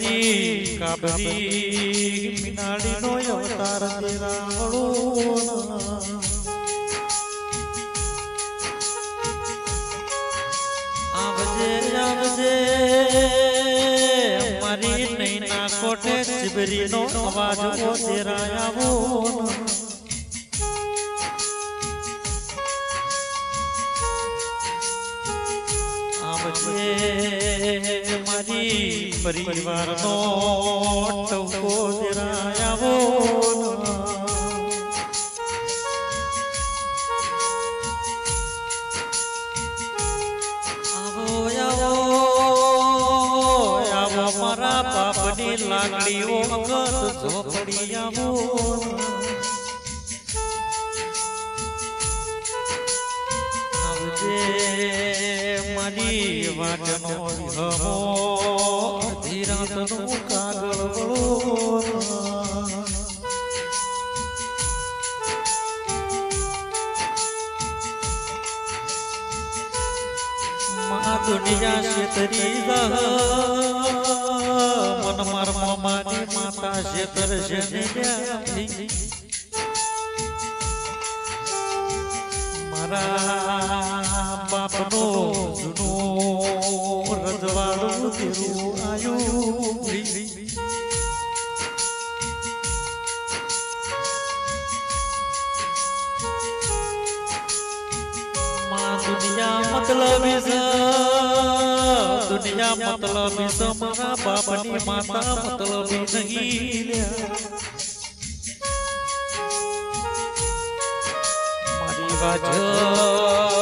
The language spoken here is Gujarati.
મારી કાબરી મીનાળીનો અવતાર દેરાવળો આવજે આવજે મારી નૈના કોટે ચીબરીનો અવાજ ઓ દેરાયાવો મારી પરિવારનો ટવકો દેરાયાવો આવો આવો મારા બાપની લાકડીઓ અગત ઝોપડી આવો મારી વાટનો હમો ધીરાતનું કાગળ મા દુનિયા શેતરી મન માર માની માતા શેતર છે મારા બાપનો જૂનું રજવાડું તેરું આયું દુનિયા મતલબી છે દુનિયા મતલબી છે મારા બાપની માતા મતલબી નહીં મારી વાત